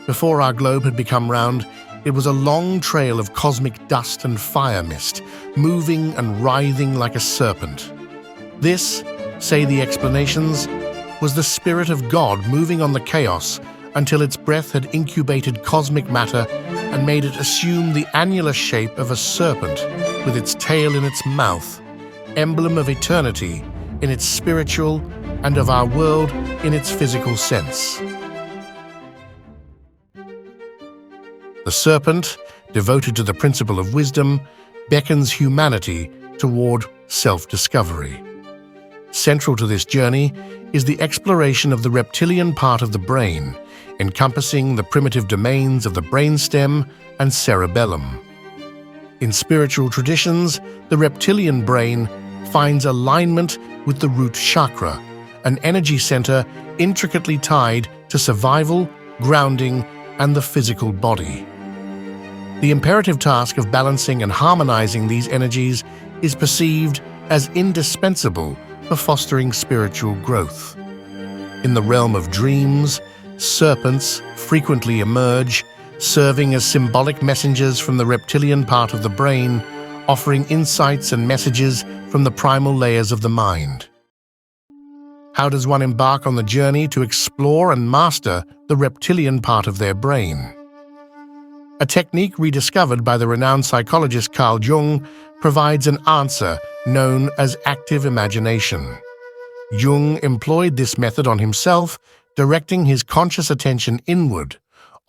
Before our globe had become round, it was a long trail of cosmic dust and fire mist, moving and writhing like a serpent. This, say the explanations, was the Spirit of God moving on the chaos until its breath had incubated cosmic matter and made it assume the annular shape of a serpent with its tail in its mouth, emblem of eternity in its spiritual and of our world in its physical sense. The serpent, devoted to the principle of wisdom, beckons humanity toward self-discovery. Central to this journey is the exploration of the reptilian part of the brain, encompassing the primitive domains of the brainstem and cerebellum. In spiritual traditions, the reptilian brain finds alignment with the root chakra, an energy center intricately tied to survival, grounding, and the physical body. The imperative task of balancing and harmonizing these energies is perceived as indispensable for fostering spiritual growth. In the realm of dreams, serpents frequently emerge, serving as symbolic messengers from the reptilian part of the brain, offering insights and messages from the primal layers of the mind. How does one embark on the journey to explore and master the reptilian part of their brain? A technique rediscovered by the renowned psychologist Carl Jung provides an answer known as active imagination. Jung employed this method on himself, directing his conscious attention inward,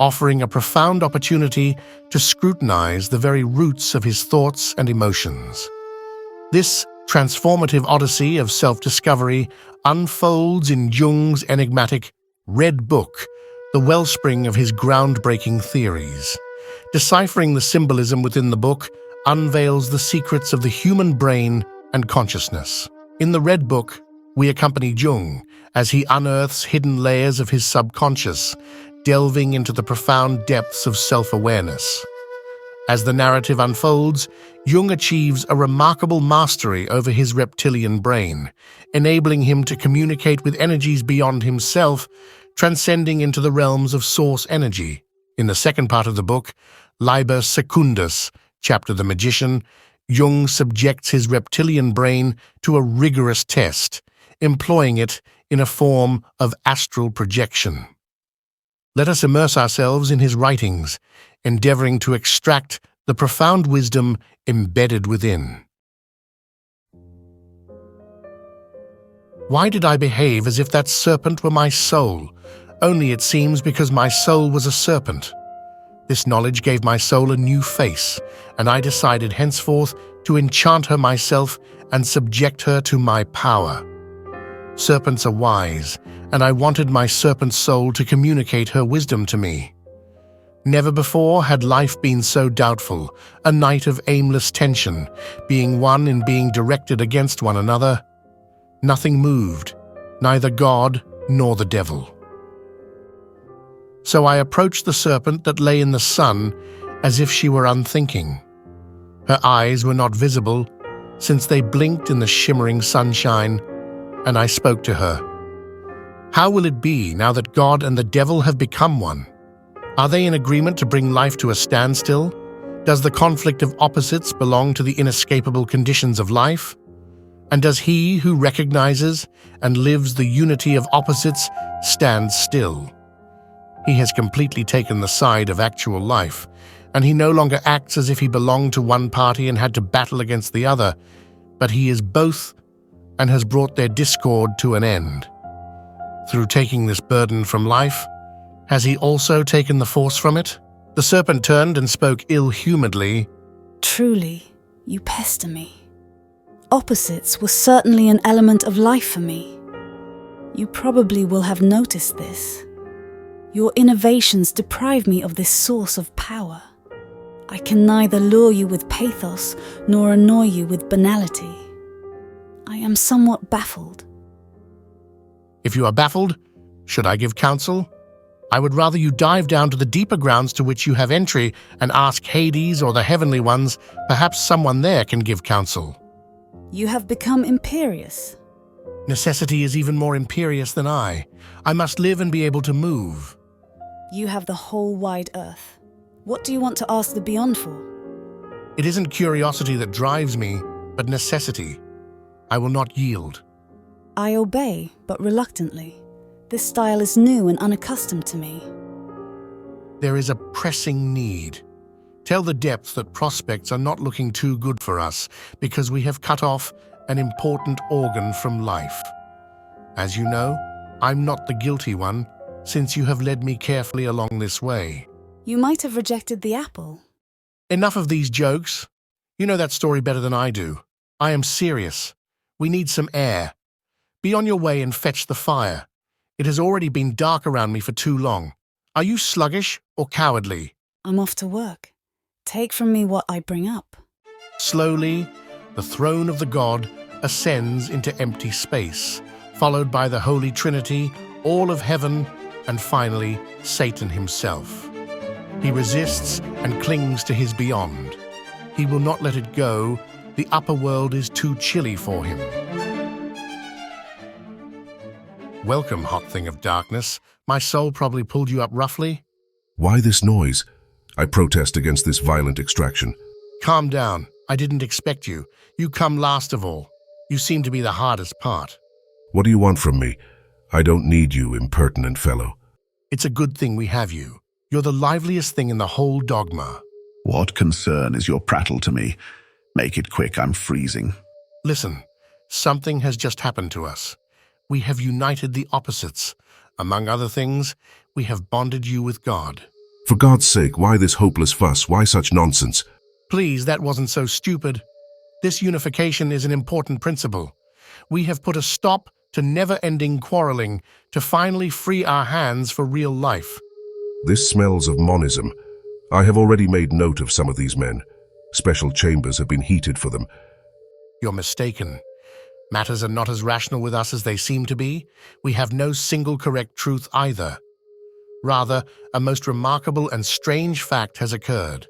offering a profound opportunity to scrutinize the very roots of his thoughts and emotions. This transformative odyssey of self-discovery unfolds in Jung's enigmatic Red Book, the wellspring of his groundbreaking theories. Deciphering the symbolism within the book unveils the secrets of the human brain and consciousness. In the Red Book, we accompany Jung as he unearths hidden layers of his subconscious, delving into the profound depths of self-awareness. As the narrative unfolds, Jung achieves a remarkable mastery over his reptilian brain, enabling him to communicate with energies beyond himself, transcending into the realms of source energy. In the second part of the book, Liber Secundus, chapter The Magician, Jung subjects his reptilian brain to a rigorous test, employing it in a form of astral projection. Let us immerse ourselves in his writings, endeavoring to extract the profound wisdom embedded within. Why did I behave as if that serpent were my soul? Only, it seems, because my soul was a serpent. This knowledge gave my soul a new face, and I decided henceforth to enchant her myself and subject her to my power. Serpents are wise, and I wanted my serpent soul to communicate her wisdom to me. Never before had life been so doubtful, a night of aimless tension, being one in being directed against one another. Nothing moved, neither God nor the devil. So I approached the serpent that lay in the sun as if she were unthinking. Her eyes were not visible, since they blinked in the shimmering sunshine, and I spoke to her. How will it be now that God and the devil have become one? Are they in agreement to bring life to a standstill? Does the conflict of opposites belong to the inescapable conditions of life? And does he who recognizes and lives the unity of opposites stand still? He has completely taken the side of actual life, and he no longer acts as if he belonged to one party and had to battle against the other, but he is both and has brought their discord to an end. Through taking this burden from life, has he also taken the force from it? The serpent turned and spoke ill-humouredly. Truly, you pester me. Opposites were certainly an element of life for me. You probably will have noticed this. Your innovations deprive me of this source of power. I can neither lure you with pathos nor annoy you with banality. I am somewhat baffled. If you are baffled, should I give counsel? I would rather you dive down to the deeper grounds to which you have entry and ask Hades or the heavenly ones. Perhaps someone there can give counsel. You have become imperious. Necessity is even more imperious than I. I must live and be able to move. You have the whole wide earth. What do you want to ask the beyond for? It isn't curiosity that drives me, but necessity. I will not yield. I obey, but reluctantly. This style is new and unaccustomed to me. There is a pressing need. Tell the depth that prospects are not looking too good for us because we have cut off an important organ from life. As you know, I'm not the guilty one, since you have led me carefully along this way. You might have rejected the apple. Enough of these jokes. You know that story better than I do. I am serious. We need some air. Be on your way and fetch the fire. It has already been dark around me for too long. Are you sluggish or cowardly? I'm off to work. Take from me what I bring up. Slowly, the throne of the god ascends into empty space, followed by the Holy Trinity, all of heaven, and finally, Satan himself. He resists and clings to his beyond. He will not let it go. The upper world is too chilly for him. Welcome, hot thing of darkness. My soul probably pulled you up roughly. Why this noise? I protest against this violent extraction. Calm down. I didn't expect you. You come last of all. You seem to be the hardest part. What do you want from me? I don't need you, impertinent fellow. It's a good thing we have you. You're the liveliest thing in the whole dogma. What concern is your prattle to me? Make it quick, I'm freezing. Listen, something has just happened to us. We have united the opposites. Among other things, we have bonded you with God. For God's sake, why this hopeless fuss? Why such nonsense? Please, that wasn't so stupid. This unification is an important principle. We have put a stop to never-ending quarreling to finally free our hands for real life. This smells of monism. I have already made note of some of these men. Special chambers have been heated for them. You're mistaken. Matters are not as rational with us as they seem to be. We have no single correct truth either. Rather, a most remarkable and strange fact has occurred.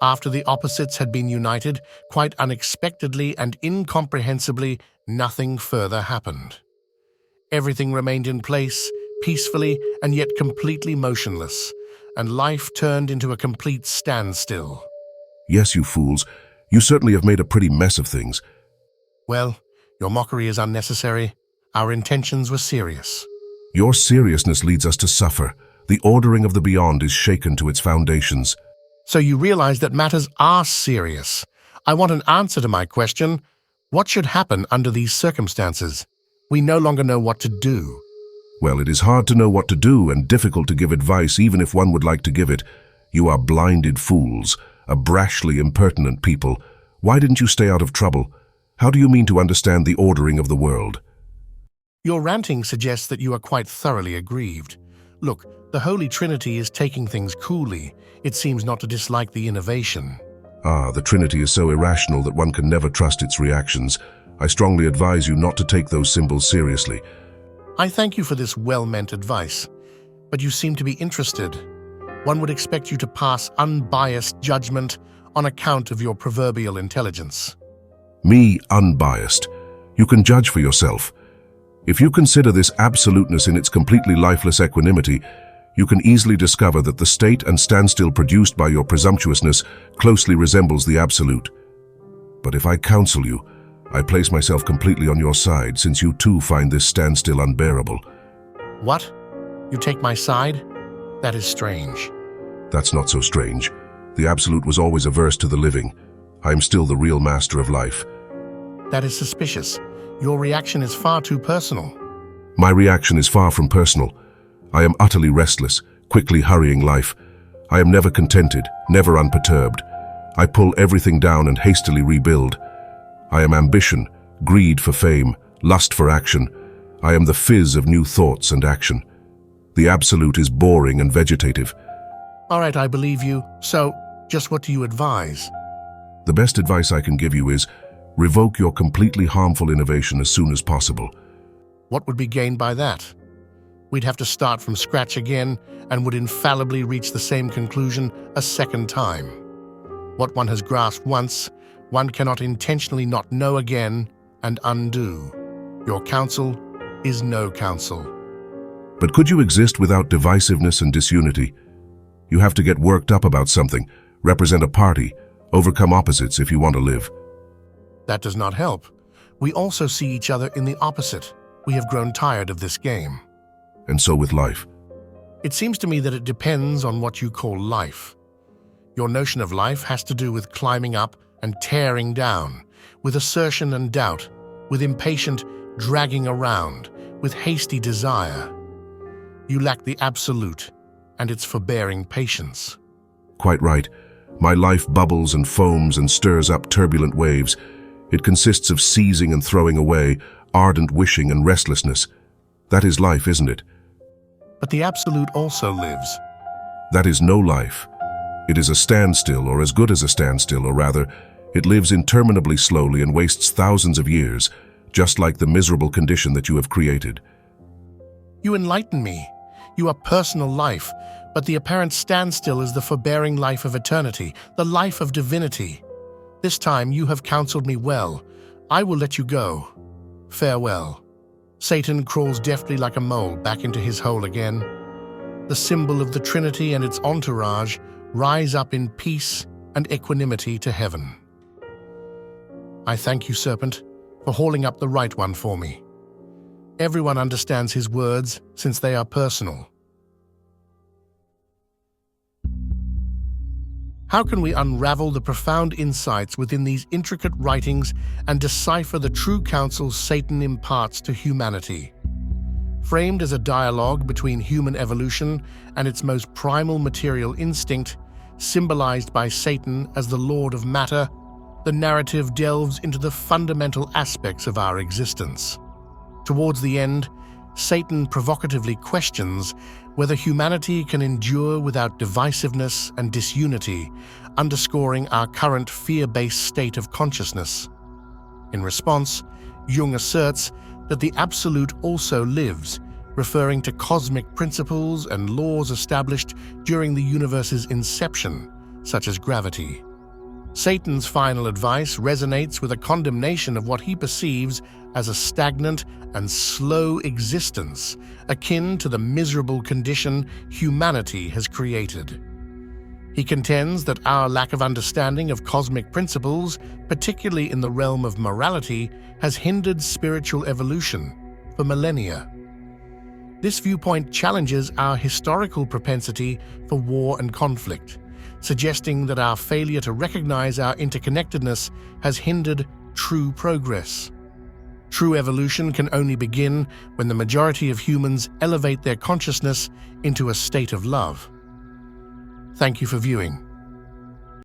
After the opposites had been united, quite unexpectedly and incomprehensibly, nothing further happened. Everything remained in place, peacefully and yet completely motionless, and life turned into a complete standstill. Yes, you fools. You certainly have made a pretty mess of things. Well, your mockery is unnecessary. Our intentions were serious. Your seriousness leads us to suffer. The ordering of the beyond is shaken to its foundations. So you realize that matters are serious. I want an answer to my question. What should happen under these circumstances? We no longer know what to do. Well, it is hard to know what to do and difficult to give advice even if one would like to give it. You are blinded fools, a brashly impertinent people. Why didn't you stay out of trouble? How do you mean to understand the ordering of the world? Your ranting suggests that you are quite thoroughly aggrieved. Look, the Holy Trinity is taking things coolly. It seems not to dislike the innovation. The Trinity is so irrational that one can never trust its reactions. I strongly advise you not to take those symbols seriously. I thank you for this well-meant advice, but you seem to be interested. One would expect you to pass unbiased judgment on account of your proverbial intelligence. Me, unbiased. You can judge for yourself. If you consider this absoluteness in its completely lifeless equanimity, you can easily discover that the state and standstill produced by your presumptuousness closely resembles the absolute. But if I counsel you, I place myself completely on your side, since you too find this standstill unbearable. What? You take my side? That is strange. That's not so strange. The absolute was always averse to the living. I am still the real master of life. That is suspicious. Your reaction is far too personal. My reaction is far from personal. I am utterly restless, quickly hurrying life. I am never contented, never unperturbed. I pull everything down and hastily rebuild. I am ambition, greed for fame, lust for action. I am the fizz of new thoughts and action. The absolute is boring and vegetative. All right, I believe you. So, just what do you advise? The best advice I can give you is, revoke your completely harmful innovation as soon as possible. What would be gained by that? We'd have to start from scratch again and would infallibly reach the same conclusion a second time. What one has grasped once, one cannot intentionally not know again and undo. Your counsel is no counsel. But could you exist without divisiveness and disunity? You have to get worked up about something, represent a party, overcome opposites if you want to live. That does not help. We also see each other in the opposite. We have grown tired of this game. And so with life. It seems to me that it depends on what you call life. Your notion of life has to do with climbing up and tearing down, with assertion and doubt, with impatient dragging around, with hasty desire. You lack the absolute and its forbearing patience. Quite right. My life bubbles and foams and stirs up turbulent waves. It consists of seizing and throwing away, ardent wishing and restlessness. That is life, isn't it? But the absolute also lives. That is no life. It is a standstill, or as good as a standstill, or rather, it lives interminably slowly and wastes thousands of years, just like the miserable condition that you have created. You enlighten me. You are personal life, but the apparent standstill is the forbearing life of eternity, the life of divinity. This time you have counseled me well. I will let you go. Farewell. Satan crawls deftly like a mole back into his hole again. The symbol of the Trinity and its entourage rise up in peace and equanimity to heaven. I thank you, Serpent, for hauling up the right one for me. Everyone understands his words since they are personal. How can we unravel the profound insights within these intricate writings and decipher the true counsel Satan imparts to humanity? Framed as a dialogue between human evolution and its most primal material instinct, symbolized by Satan as the Lord of Matter, the narrative delves into the fundamental aspects of our existence. Towards the end, Satan provocatively questions whether humanity can endure without divisiveness and disunity, underscoring our current fear-based state of consciousness. In response, Jung asserts that the absolute also lives, referring to cosmic principles and laws established during the universe's inception, such as gravity. Satan's final advice resonates with a condemnation of what he perceives as a stagnant and slow existence, akin to the miserable condition humanity has created. He contends that our lack of understanding of cosmic principles, particularly in the realm of morality, has hindered spiritual evolution for millennia. This viewpoint challenges our historical propensity for war and conflict, suggesting that our failure to recognize our interconnectedness has hindered true progress. True evolution can only begin when the majority of humans elevate their consciousness into a state of love. Thank you for viewing.